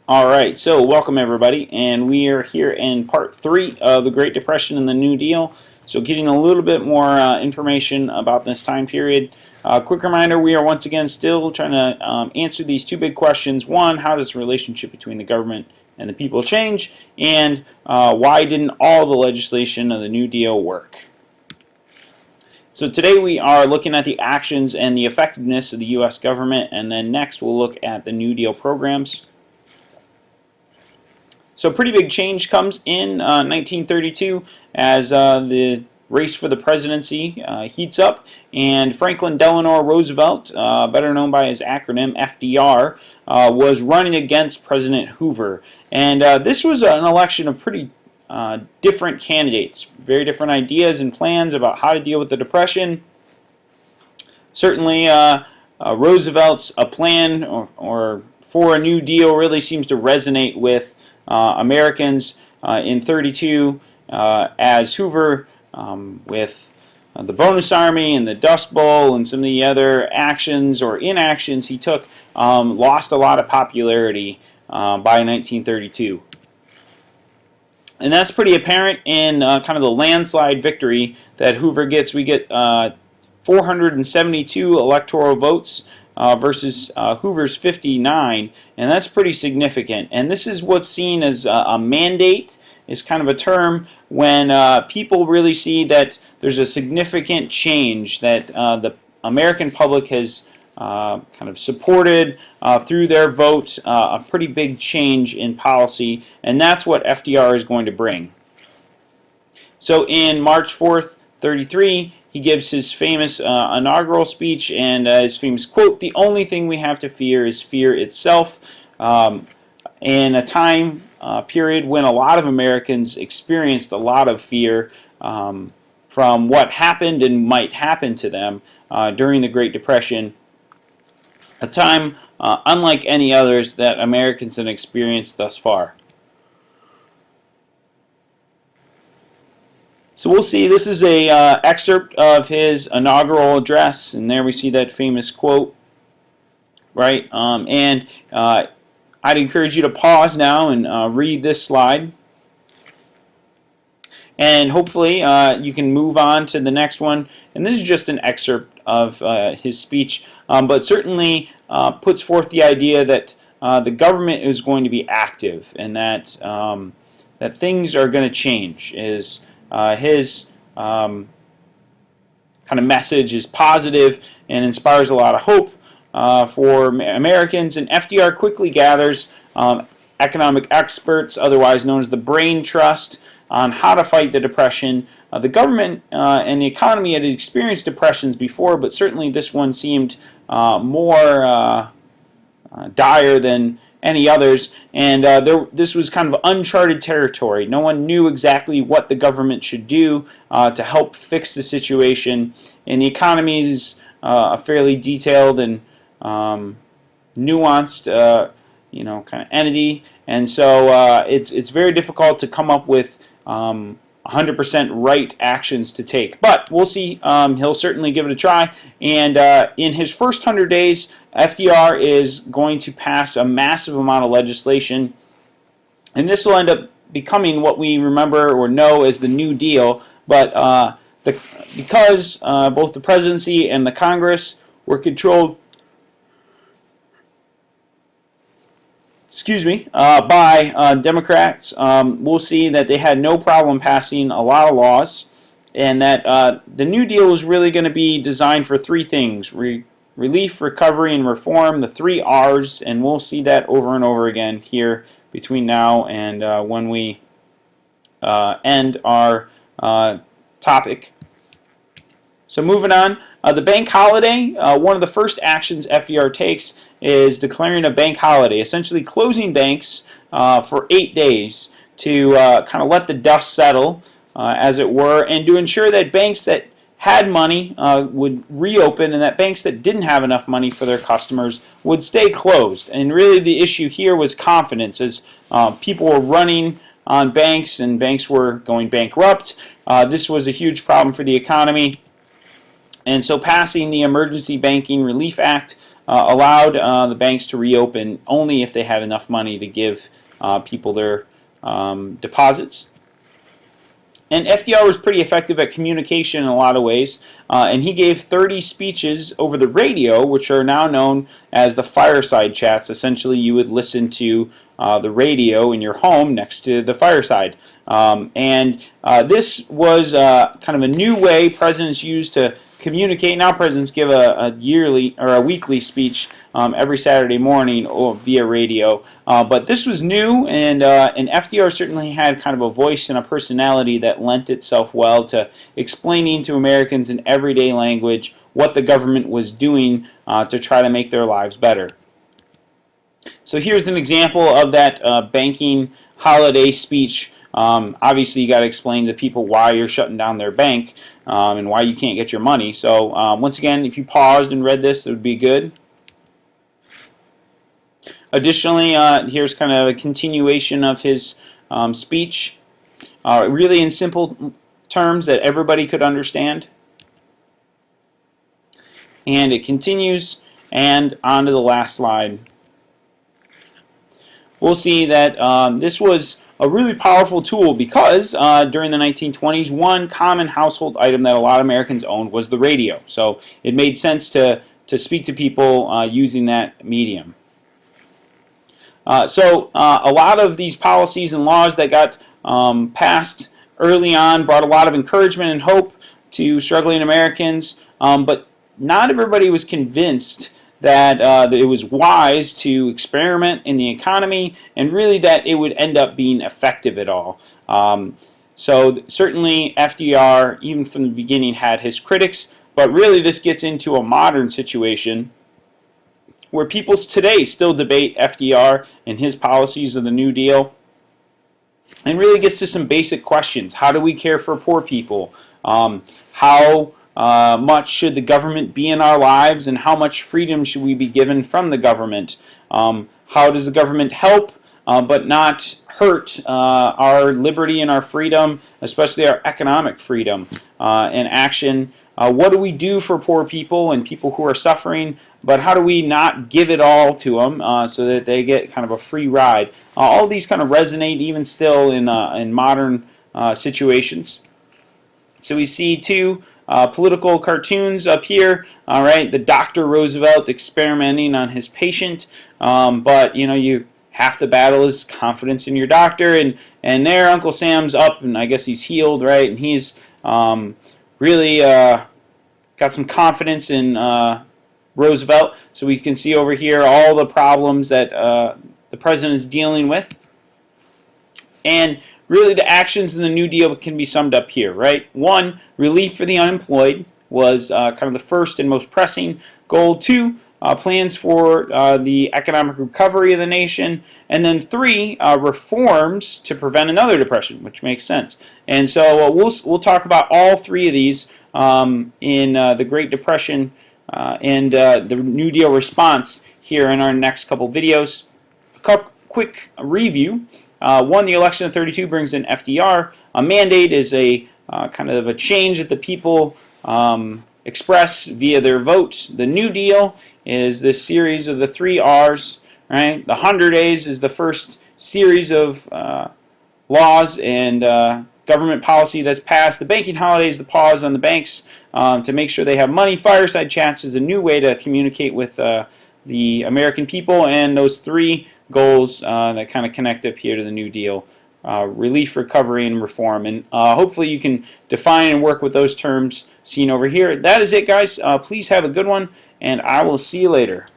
All right, so welcome everybody, and we are here in part 3 of the Great Depression and the New Deal. So getting a little bit more information about this time period. Quick reminder, we are once again still trying to answer these two big questions. One, how does the relationship between the government and the people change? And why didn't all the legislation of the New Deal work? So today we are looking at the actions and the effectiveness of the U.S. government, and then next we'll look at the New Deal programs. So pretty big change comes in 1932 as the race for the presidency heats up, and Franklin Delano Roosevelt, better known by his acronym FDR, was running against President Hoover. And this was an election of pretty different candidates, very different ideas and plans about how to deal with the Depression. Certainly Roosevelt's plan or for a New Deal really seems to resonate with Americans in 32 as Hoover with the Bonus Army and the Dust Bowl and some of the other actions or inactions he took lost a lot of popularity by 1932. And that's pretty apparent in kind of the landslide victory that Hoover gets. We get 472 electoral votes versus Hoover's 59, and that's pretty significant. And this is what's seen as a mandate, is kind of a term when people really see that there's a significant change that the American public has kind of supported through their votes, a pretty big change in policy, and that's what FDR is going to bring. So in March 4th, 33, he gives his famous inaugural speech and his famous quote, "The only thing we have to fear is fear itself." In a time period when a lot of Americans experienced a lot of fear from what happened and might happen to them during the Great Depression, a time unlike any others that Americans have experienced thus far. So we'll see, this is a excerpt of his inaugural address, and there we see that famous quote, right? I'd encourage you to pause now and read this slide. And hopefully you can move on to the next one. And this is just an excerpt of his speech, but certainly puts forth the idea that the government is going to be active and that, that things are going to change. His kind of message is positive and inspires a lot of hope for Americans, and FDR quickly gathers economic experts, otherwise known as the Brain Trust, on how to fight the Depression. The government and the economy had experienced depressions before, but certainly this one seemed more dire than any others, and this was kind of uncharted territory. No one knew exactly what the government should do to help fix the situation, and the economy is a fairly detailed and nuanced kind of entity, and so it's very difficult to come up with 100% right actions to take. But we'll see. He'll certainly give it a try. And in his first 100 days, FDR is going to pass a massive amount of legislation. And this will end up becoming what we remember or know as the New Deal. But because both the presidency and the Congress were controlled by Democrats, we'll see that they had no problem passing a lot of laws, and that the New Deal is really going to be designed for three things: relief, recovery, and reform, the three R's, and we'll see that over and over again here between now and when we end our topic. So moving on, the bank holiday, one of the first actions FDR takes is declaring a bank holiday, essentially closing banks for 8 days to kind of let the dust settle, as it were, and to ensure that banks that had money would reopen and that banks that didn't have enough money for their customers would stay closed. And really the issue here was confidence, as people were running on banks and banks were going bankrupt. This was a huge problem for the economy. And so passing the Emergency Banking Relief Act allowed the banks to reopen only if they had enough money to give people their deposits. And FDR was pretty effective at communication in a lot of ways, and he gave 30 speeches over the radio, which are now known as the fireside chats. Essentially, you would listen to the radio in your home next to the fireside. This was kind of a new way presidents used to communicate. Now presidents give a yearly or a weekly speech every Saturday morning or via radio. But this was new, and FDR certainly had kind of a voice and a personality that lent itself well to explaining to Americans in everyday language what the government was doing to try to make their lives better. So here's an example of that banking holiday speech. Obviously, you got to explain to people why you're shutting down their bank and why you can't get your money. So once again, if you paused and read this, it would be good. Additionally, here's kind of a continuation of his speech, really in simple terms that everybody could understand. And it continues, and on to the last slide. We'll see that this was a really powerful tool because during the 1920s, one common household item that a lot of Americans owned was the radio. So it made sense to speak to people using that medium. So a lot of these policies and laws that got passed early on brought a lot of encouragement and hope to struggling Americans, but not everybody was convinced that it was wise to experiment in the economy and really that it would end up being effective at all. So certainly FDR, even from the beginning, had his critics, but really this gets into a modern situation where people today still debate FDR and his policies of the New Deal, and really gets to some basic questions. How do we care for poor people? How much should the government be in our lives, and how much freedom should we be given from the government? How does the government help but not hurt our liberty and our freedom, especially our economic freedom and action? What do we do for poor people and people who are suffering, but how do we not give it all to them so that they get kind of a free ride? All these kind of resonate even still in modern situations. So we see two political cartoons up here. All right, the Dr. Roosevelt experimenting on his patient, but half the battle is confidence in your doctor, and there Uncle Sam's up, and I guess he's healed, right? And he's really got some confidence in Roosevelt. So we can see over here all the problems that the president is dealing with, and really the actions in the New Deal can be summed up here, right? 1, relief for the unemployed was kind of the first and most pressing goal. 2, plans for the economic recovery of the nation. And then 3, reforms to prevent another depression, which makes sense. And so we'll talk about all 3 of these in the Great Depression and the New Deal response here in our next couple videos. A quick review. 1, the election of 32 brings in FDR. A mandate is a kind of a change that the people express via their vote. The New Deal is this series of the 3 R's. Right? The 100 Days is the first series of laws and government policy that's passed. The banking holiday is the pause on the banks to make sure they have money. Fireside chats is a new way to communicate with the American people, and those 3 goals that kind of connect up here to the New Deal: relief, recovery, and reform. And hopefully you can define and work with those terms seen over here. That is it, guys. Please have a good one, and I will see you later.